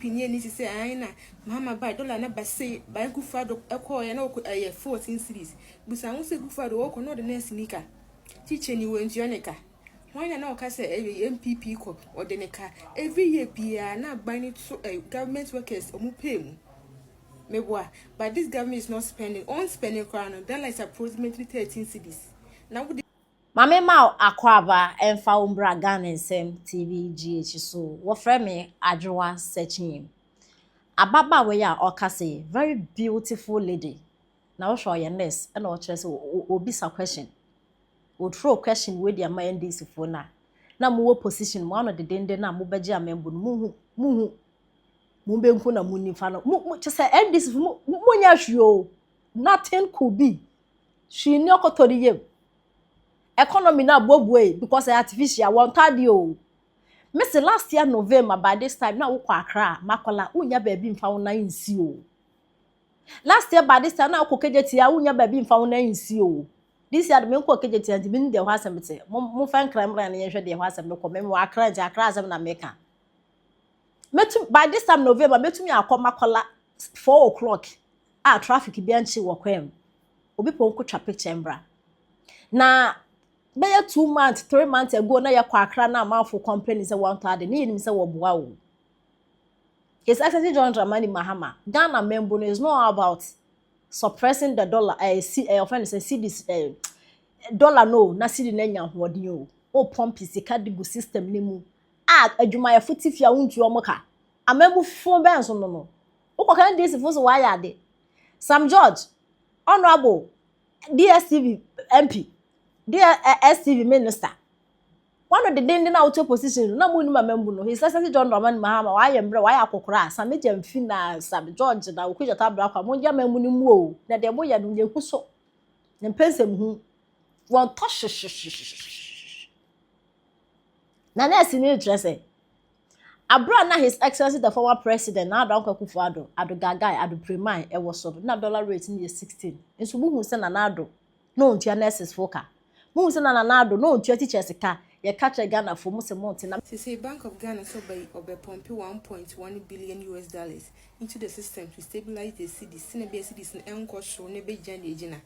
near Nisi say, Aina, Mahama by dollar never say, by good father, a call and 14 cities. But I won't say good father, walk on the next nika. Teaching you in Jonica. Why not cast every MPP or the Neka every year be not binding to government workers or pay. But this government is not spending on spending crown. That is approximately 13 cities. Now Mame ma akwaba emfa umbra Ghana nsem TV GH so wo frɛ me adwoa searching ababa we ya okase very beautiful lady na wo show your nurse na wo kyerɛ sɛ obisa question wo throw question we dia mind this for na mo wo position mo ano de dende na mo beje amembo no mu benku na mu nifa no mo kyerɛ sɛ this mo nya hwio nothing could be she ni okotori yem economy na bobuwe because artificial want adio. Miss last year November by this time na wo kwa Accra makola unya baby mfa wo na nsi o. Last year by this time na wo kejeti ya unya baby mfa wo na nsi o. This year me ko kejeti anti bin de ho asem te. Mo fan kram ran na yehwe de ho asem ko me wo Accra nti Accra asem na meka. Metu by this time November metumi akoma makola 4 o'clock. Traffic bi anchi wo kwem. Obi pon ko twa picture mbra. Na be 2 months 3 months ago na yakwa Accra na amafo complain say want ade ni nim say wo boa wo. His Excellency John Dramani Mahama Ghana member is not about suppressing the dollar offense say dollar no na cedi na nya hoden o pump sika digu system ni mu adwuma ya futifia wuntu omoka amembu fon ben so no ukokan this fo so why ade Sam George honorable DSTV MP dear STV minister one of the dende na auto position na mu ni membu no his Excellency John Dramani Mahama why embre why akokora Sam Jamfi na Sam George na okuja tabra kwa monja membu ni mu o na de boya no nyeku so ne pensem hu won tosh na esi ni dresse abra na his Excellency the former president na Addo Akufo-Addo Addo gagai Addo Premier e wo so na dollar rate ni 16 enso bu hu se na Addo no ntia nurses foka mu se na Addo no ntia teachers ka ye catch Ghana for mu se monte na say Bank of Ghana so by pump $1.1 billion into the system to stabilize the city be cities in enko show ne be jan ejina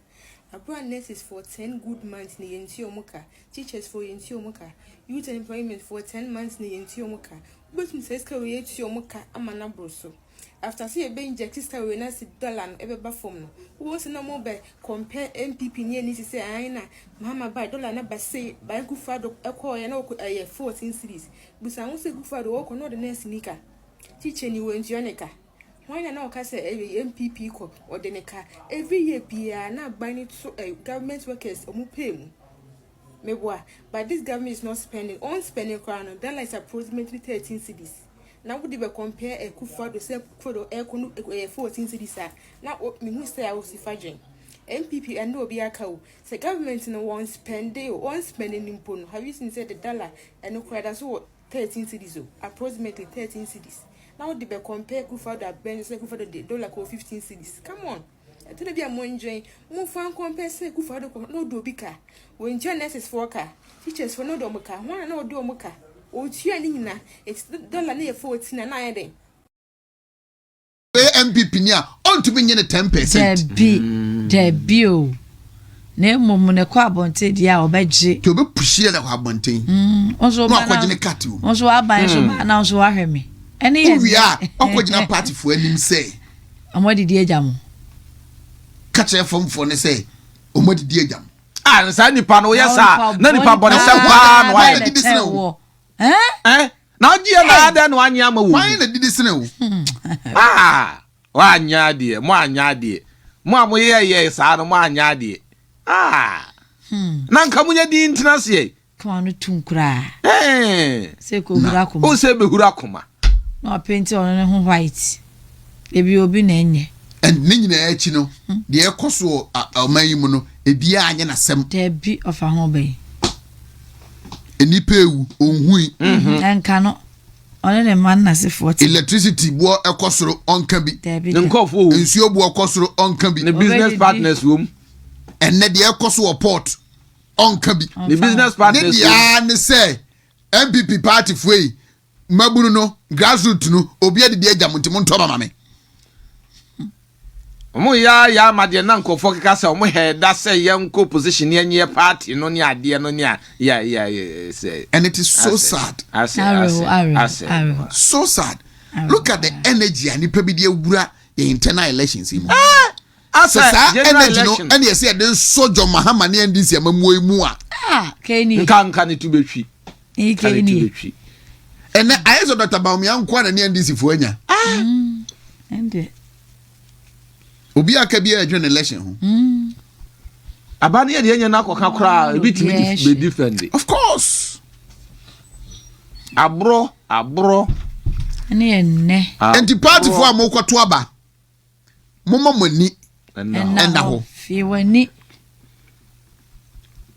abroad nurses for 10 good months ni yenti omuka teachers for yenti omuka youth employment for 10 months ni yenti omuka but me says ka we yenti omuka amana broso after see be inject sister we na $1 ebe ba form no wo se no mo be compare MPP ni ni say aina Mahama by dollar na ba say by Akufo-Addo ekoye na 14 cities but say won say Akufo-Addo wo ko no the next nika teacher ni we ntioneka why na okase MPP ko or the neka every year bia na binding to government workers omu pay mu meboa but this government is not spending on spending crown that is approximately 13 cities. Now would you compare Akufo-Addo say Akufo-Addo 14 cities now me who say I was fagin MPP and no be aka say government no one spending impono have you seen say the dollar and no credit so 13 cities approximately 13 cities. Now would you compare Akufo-Addo ben say Akufo-Addo the dollar ko 15 cities come on I tell you mo enjoy mo fan compare say Akufo-Addo no do bika when nurses for car teachers for no do moka one no do moka o tua ni nyina it's dollar na 14 na yen MPP ni a ontumi nye 10%. Debi o na mum ne kwa abonte dia obegye to be pushie na kwa abonte onso ba na kwagye kat o onso aban so ba na onso ahweme ene ye we are okwagye party fo anim say amodidi agam ka che fomfo ne say omodidi agam nsa nipa no yesa na nipa bone se pa no wa didi sene wo na ogie na ada no anya ma wo why na didi sene wo wa anya de mo anya de mo amoye sa no mo anya de na nka munya di internase kama no tunkura se ko hura kuma o se be hura kuma no paint on ne ho white ebi obi na enye and ni nyina achi no de ekoso amanyimu no ebia anya na sem debi of a ho be enipa ewu onhui enka no one ne man na se 40 electricity bo ekosoro onka bi nkofo nsuo bo ekosoro onka bi the business partners wom enne de ekoso port onka bi the business partners ne dia ne say MPP party foi mabunu no grassroots no obi ade de agya montimo ntoma mame omo ya amade na nkofo keka se omo head da se yenko position yenye party no ne ade no ne ya say. And it is so sad. So sad. Look at the energy and nipa bi de awura the internal elections im. Asa energy no and you say den sojo Mahama ne ndisi amamuo mu a. Keni. Nka ne tu betwi. Keni. And I saw Dr. Baumia nkwa na ne ndisi fo anya. Ende. Obi aka bi adwen election ho. Abani ye de enya na akoka kra e bitimi be defend. Of course. Abro. Ene enne. Enti party for amokoto aba. Moma mani enda ho. Fi wani.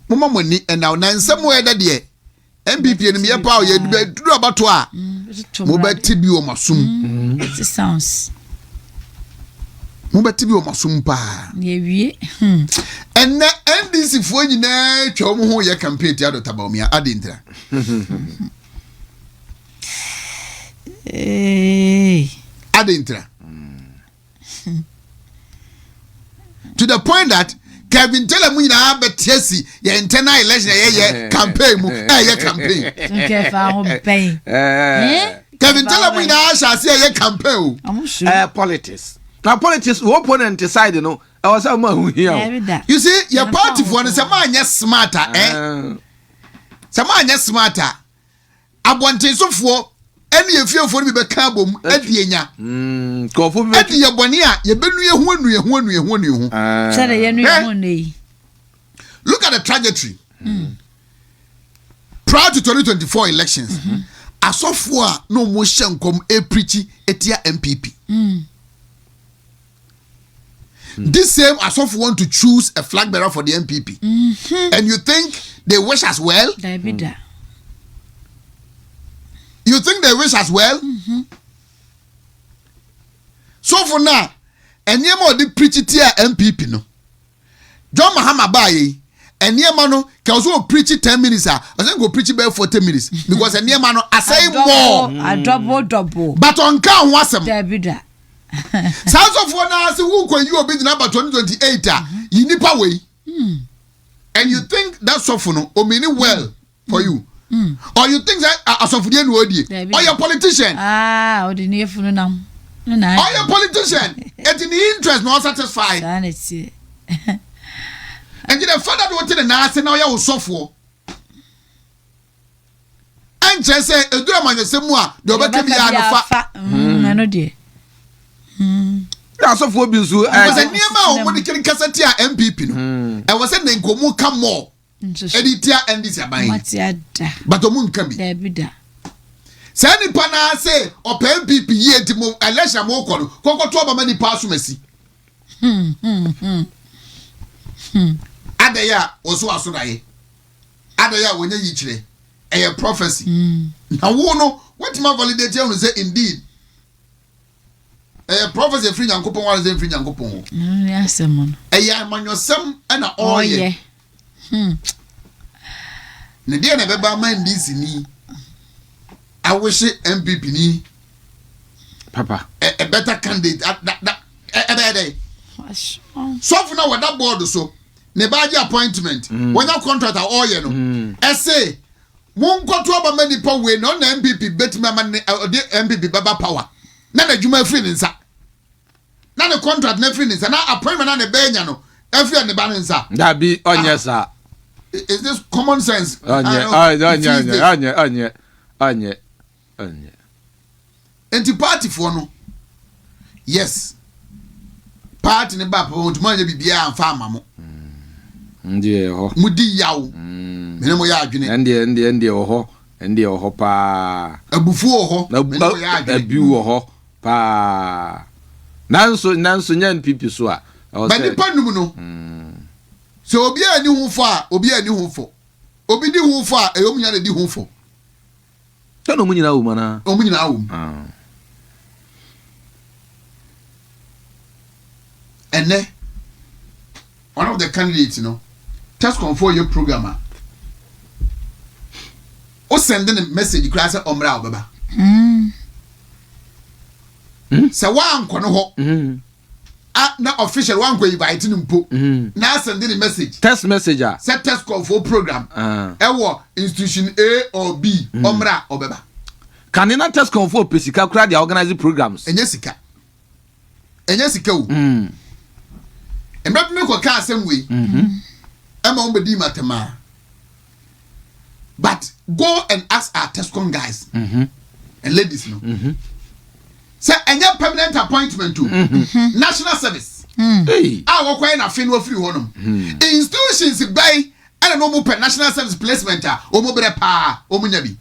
Moma mani enda na nsem wo eda de MPP enim ye pa o ye duru abato a. Mo ba tibi o masum. It sounds. Mo ba tibi o masum pa. Ye wie. Enne NDC fo nyina twa mo ho ye campaign ti Addo Baumia adintra. Adintra. To the point that Kevin tell mu nyina betesi ye internal election ye campaign mu ye campaign. Okay, fa ho pen. Kevin tell mu nyina shase ye campaign. Politics. Now politics opponent side no. I was a man who here. You see, your party for the Samanya smarter, Samanya smarter. Abonte so for any of you for me be carbon, Edianya. Edia Bonia, ye benu ye hunu. Look at the trajectory. Prior to 2024 elections, Asofua no motion come a preachy etia MPP. This same Asof want to choose a flag bearer for the MPP. And you think they wish as well? You think they wish as well? So for now, and you more the preach it here MPP no. John Mahama baye, and near mano can also preach it 10 minutes. I think go preach it by 40 minutes because and near mano I say more. I double. But on count wasam. Sounds of one as who can you be the number 2028 you nipa way. And you think that's so for no or meaning well for you. Or you think that as of the end or your politician. Or the near for nam. Or your politician. And in the interest not satisfied. And you the father do to the nurse now you so for. And just say a drama the same one, the other be I know dear. That's of what you do. I was a near man when the Cassatia MPP. I was saying Komu come more. Editia and this but Omun can be. Sani Pana say or MPP ye to move unless I'm more called Coco Toba many pass mercy. Adaya also Asurai. Adaya when you each a prophecy. Now, what my validate you say indeed. Prophecy free and coupon was free and coupon. Yes, man. A man yourself and all ye. Nadia never buy mind this in I wish it MPP ni Papa. A better candidate at that day. So for now, what that board so. Nebaji appointment. When your contract are all you know. I say, won't go to about many power when on MPP bet me MPP baba power. Nana Juma free in sa. Nana contract ne free in sa. Na appointment na ne benya no. Every on the balance sa. That be on yes sir. Is this common sense? Anye. Enti party for no. Yes. Party ne ba po ntuma nya bibia amfa amamo. Ndie ho. Mudi yawo. Mene mo ya adwene. Ndie ho pa. Abufu ho. Abu ho pa. Nanso nya NPP so a. Ba ni panum no. So obi ani hu fo a, obi ani hu fo. Obi di hu fo a, eyom nya di hu fo. Tano mu nyina wo mana. Omu nyina wo. And then one of the candidates, you know, test control your programmer. Or sending a message class omra obaba. Se wan kono ho na official wan go invite no mpo na send the message text messenger set test call for program ewo institution A or B omra obeba can you not test call for pesika kura they organize programs enye sika o embe me ko ka asem we ema on bedi matema but go and ask our Tescom guys and ladies no say any permanent appointment to national service hey wo kwai na fe no free honom institutions by and no more national service placement o mo bre pa o mo nya bi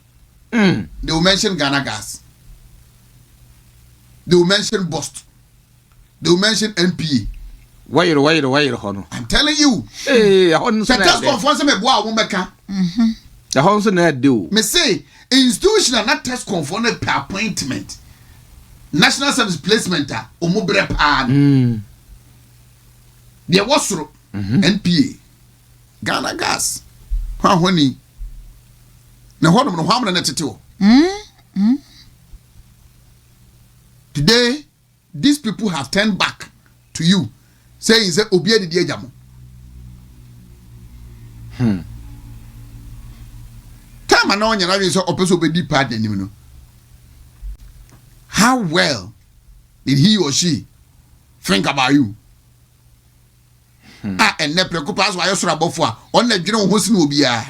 they will mention Ghana Gas, they will mention Bust, they will mention NPA. Why hono I'm telling you hey hono so test conference me boa wo meka the hono na do me say institutional not test conference per appointment national service placement o mo bre pa there was NPA Ghana Gas hwani na hono no hwamna na tete o today these people have turned back to you saying say obi edi ejamo time na onya na we so opeso obedi partner nim no how well did he or she think about you and ne preko pass wa yosoro abofo a on na dwene ho si na obi a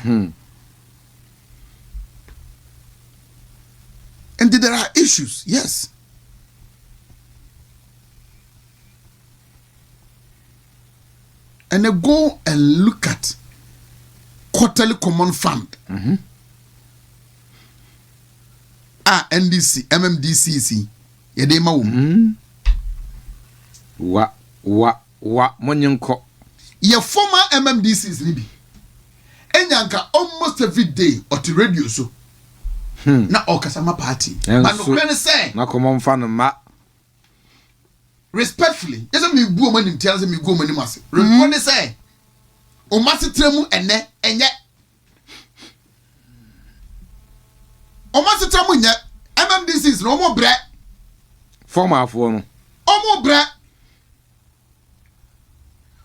and there are issues yes and they go and look at quarterly common fund NDC MMDCC yedema wa monyenko your former MMDCs ni bi enyanka almost every day or to radio so na okasama party but no plan say na common fund ma respectfully yes me bu o mani tiase me go mani mase respond say o masetremu ene enye o masetremu nye MMDCs no mo bre former afo no o mo bre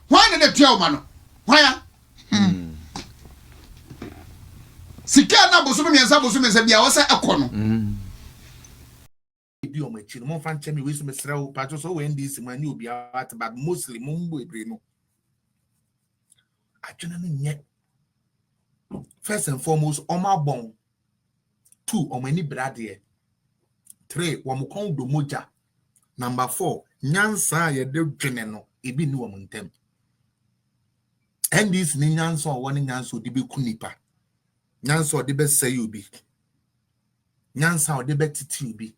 why na tua o ma no why sika na boso me nsa bia wo se ekono bi o machi no fan chemi we so mesra wo patcho so we ndisi mani obi at but mostly mo mbo ebre no atwena no nye first and foremost oma bon 2 omani brade 3 wo mo kon do moja number 4 nyansa ye de dwene no ebi ni wo ntem ndis ni nyansa o woni nyansa odi be kunipa nyansa odi be sayi obi nyansa odi be titi obi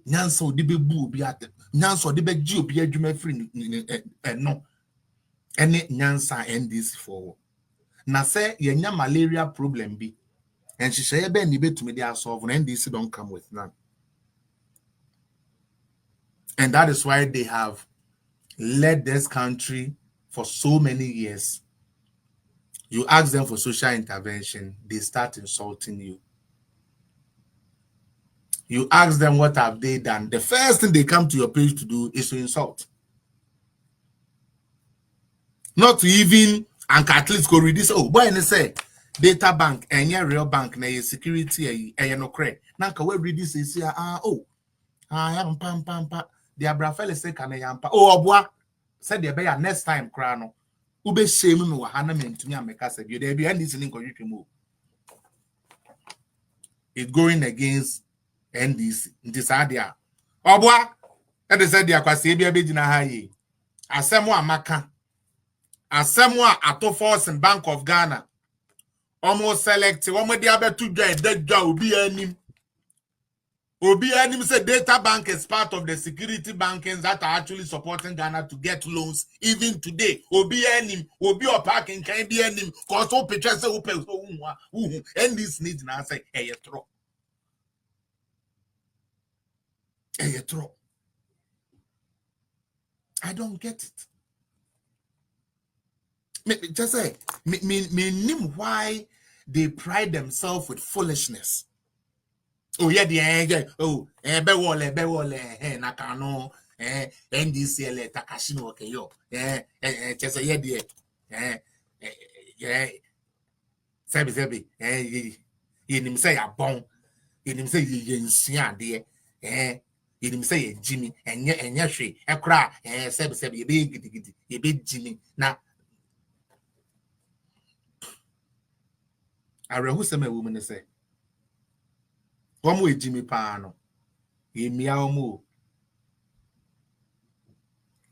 nyansa odi be bu obi at nyansa odi be gi obi adwuma free no ene nyansa ndis for na say yenya malaria problem bi and she say be ni betumi dey solve and ndis don't come with none. And that is why they have led this country for so many years. You ask them for social intervention, they start insulting you. You ask them what have they done, the first thing they come to your page to do is to insult. Not to even, and at least go read this. Oh, boy, and say data bank and your real bank na your security and no credit. Now can we read this? Say I am pam. The abrafele say can yampa. Oh, boy, said the bear next time crano. Ube shame no hana mentumi ameka said you there be and this link on YouTube move. It's going against NDC. This idea. Oh, boy, that is said the akwasi bia be gina haye. Asemo amaka. Asemo ato force in Bank of Ghana. Almost select one with the other two guys that will be anim. Obi anim say data bank is part of the security bankings that are actually supporting Ghana to get loans even today. Obi anim, Obi or parking can be anim, cause all pictures say open so and this needs now say hey throw. Hey throw. I don't get it. Just say me why they pride themselves with foolishness. Oh yeah, the oh be wall nakano NDCL Takashino okay yo just yeah the yeah sebi yenim say abon yenim say yensia de yenim say Jimmy enye hwe ekra sebi ye be gidigidi ye be Jimmy na arehu se ma woman say Omo Jimmy pa no ye mia omo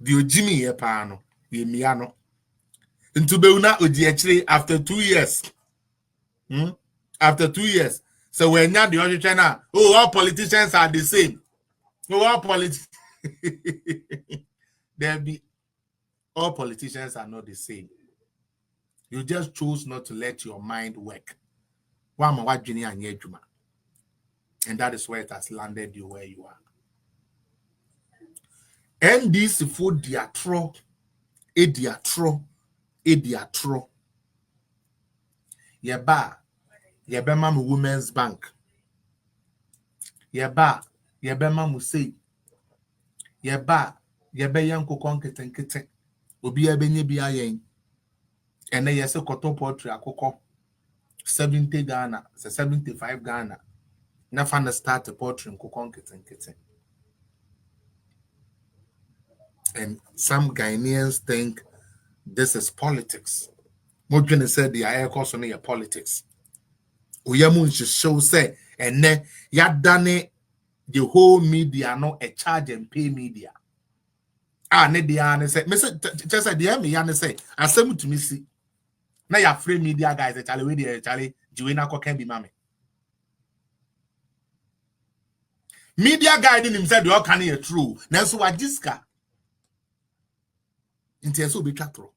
di Jimmy ye pa no ye mia no into beuna odi actually after 2 years after 2 years so when you the other China all politicians are the same all there be all politicians are not the same. You just choose not to let your mind work. And that is where it has landed you where you are. And this for diatro, diatro. Yeba mam Women's Bank. Yeba mam say. Yeba yanko konketenkete. Obi ebenye biya yen. And then yes, a cotton poultry akoko 70 Ghana, 75 Ghana. Never start a poultry in Kokon Kitten. And some Ghanaians think this is politics. Mojane said the air course on your politics. Uyamun should show say, and then ya done it, the whole media no a charge and pay media. Ah, ne diane say, Mr. Just said, the me yan say, I send to me see. Now your free media guys, Charlie, Joanna can be mammy. Media guiding himself, the all can hear true. Now, so what this guy? Into be catro.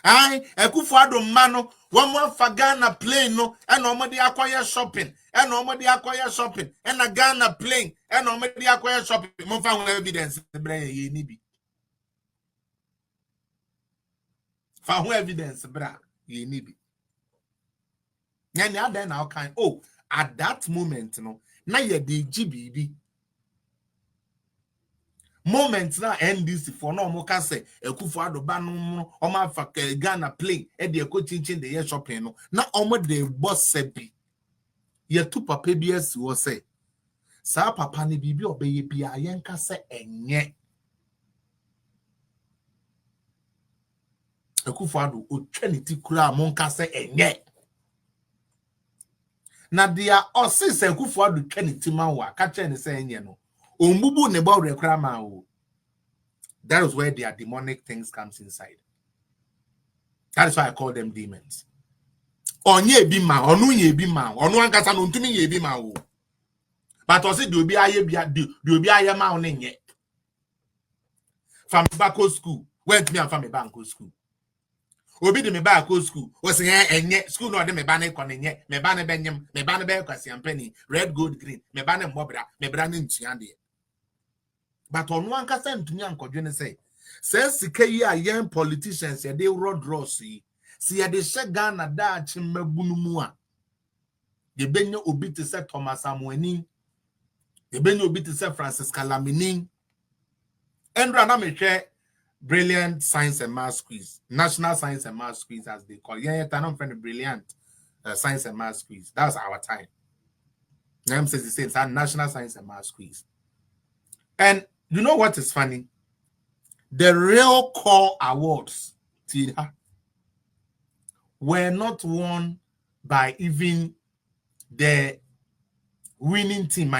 I Kufuado mano, one more for Ghana plane, no, and nobody acquire shopping, and nobody acquire shopping, and a Ghana plane, and nobody acquire shopping. More found evidence, the brain ye need. Found evidence, bra, ye need. Then now kind. Oh, at that moment, no, now you're the GBB. Moment na NDC for no mo ka say Ekufuado ba no o ma fa Ghana plane e de ko chinchin de ye shopping no na o mo de boss sebi ye tu papa bi asi wo say sa papa ne bibi obeye bia ye nka say enye Ekufuado o twaniti kura mo nka say enye na dia o se Ekufuado twaniti ma wa ka che ne say enye no ombubu ne bo rekra ma o. That is where their demonic things comes inside. That is why I call them demons. Onye bi ma, onu ye bi ma, onu ankasa no ntumi ye bi ma o. But o se do bi aye ma o nye. From Bako school, went me and from Banko school. Obi de me Bako school, was enye school no de me ba ne konenye, me ba ne benyem, me ba ne be kwasi ampani, red gold green, me ba ne mobra, me bra ne ntuande. But on one case, to me, Uncle Jenny say, says the young politicians, they road rossi, see a de Ghana da chimbunumua. The Benyo Obi to say Thomas Amweni, the Benyo Obi to say Francis Calamini, and Raname brilliant science and math quiz, national science and math quiz, as they call it. Yeah, I'm friend brilliant science and math quiz. That's our time. Name says the same, it's national science and math quiz. And you know what is funny? The real core awards were not won by even the winning team.